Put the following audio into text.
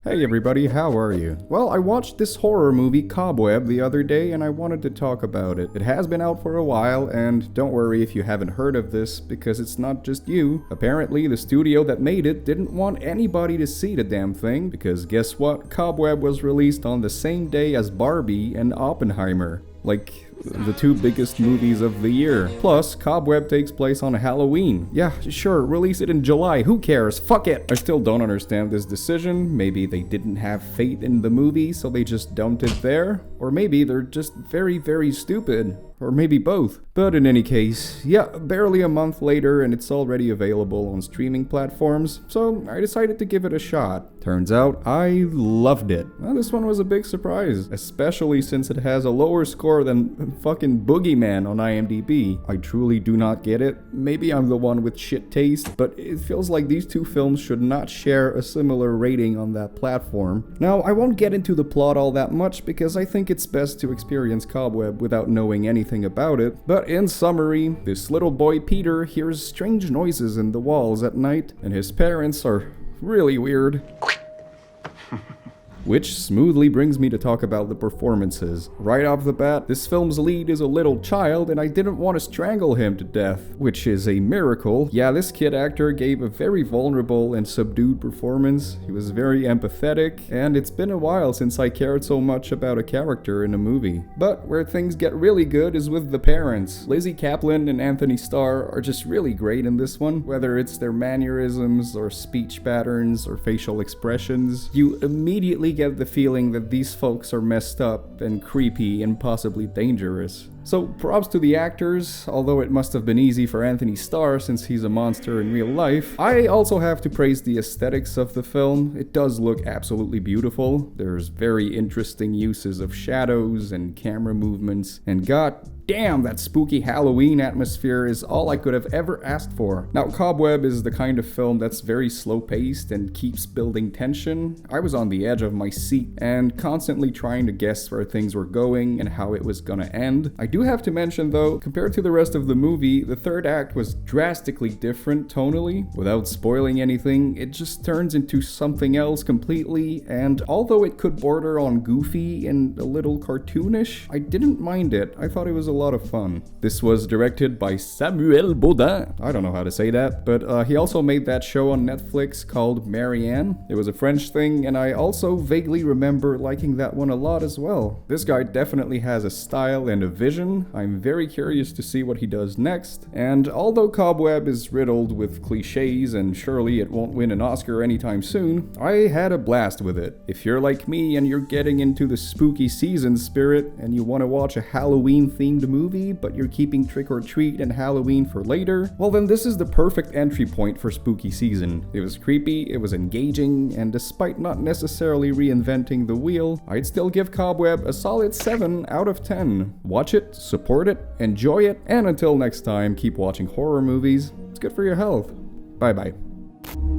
Hey everybody, how are you? Well, I watched this horror movie Cobweb the other day and I wanted to talk about it. It has been out for a while, and don't worry if you haven't heard of this, because it's not just you. Apparently, the studio that made it didn't want anybody to see the damn thing, because guess what? Cobweb was released on the same day as Barbie and Oppenheimer. Like, the two biggest movies of the year. Plus, Cobweb takes place on Halloween. Yeah, sure, release it in July, who cares? Fuck it! I still don't understand this decision. Maybe they didn't have faith in the movie, so they just dumped it there. Or maybe they're just very, very stupid. Or maybe both. But in any case, yeah, barely a month later and it's already available on streaming platforms, so I decided to give it a shot. Turns out, I loved it. Well, this one was a big surprise, especially since it has a lower score than fucking Boogeyman on IMDb. I truly do not get it. Maybe I'm the one with shit taste, but it feels like these two films should not share a similar rating on that platform. Now, I won't get into the plot all that much because I think it's best to experience Cobweb without knowing anything about it, but in summary, this little boy Peter hears strange noises in the walls at night, and his parents are really weird. Which smoothly brings me to talk about the performances. Right off the bat, this film's lead is a little child, and I didn't want to strangle him to death, which is a miracle. Yeah, this kid actor gave a very vulnerable and subdued performance. He was very empathetic, and it's been a while since I cared so much about a character in a movie. But where things get really good is with the parents. Lizzie Kaplan and Anthony Starr are just really great in this one. Whether it's their mannerisms or speech patterns or facial expressions, you immediately get the feeling that these folks are messed up and creepy and possibly dangerous. So props to the actors, although it must have been easy for Anthony Starr since he's a monster in real life. I also have to praise the aesthetics of the film. It does look absolutely beautiful. There's very interesting uses of shadows and camera movements, and god damn, that spooky Halloween atmosphere is all I could have ever asked for. Now, Cobweb is the kind of film that's very slow-paced and keeps building tension. I was on the edge of my seat and constantly trying to guess where things were going and how it was gonna end. I do have to mention though, compared to the rest of the movie, the third act was drastically different tonally. Without spoiling anything, it just turns into something else completely, and although it could border on goofy and a little cartoonish, I didn't mind it. I thought it was a lot of fun. This was directed by Samuel Baudin. I don't know how to say that, but he also made that show on Netflix called Marianne. It was a French thing, and I also vaguely remember liking that one a lot as well. This guy definitely has a style and a vision. I'm very curious to see what he does next, and although Cobweb is riddled with clichés and surely it won't win an Oscar anytime soon, I had a blast with it. If you're like me and you're getting into the spooky season spirit and you want to watch a Halloween-themed movie, but you're keeping Trick or Treat and Halloween for later, well then this is the perfect entry point for spooky season. It was creepy, it was engaging, and despite not necessarily reinventing the wheel, I'd still give Cobweb a solid 7 out of 10. Watch it, support it, enjoy it, and until next time, keep watching horror movies. It's good for your health. Bye bye.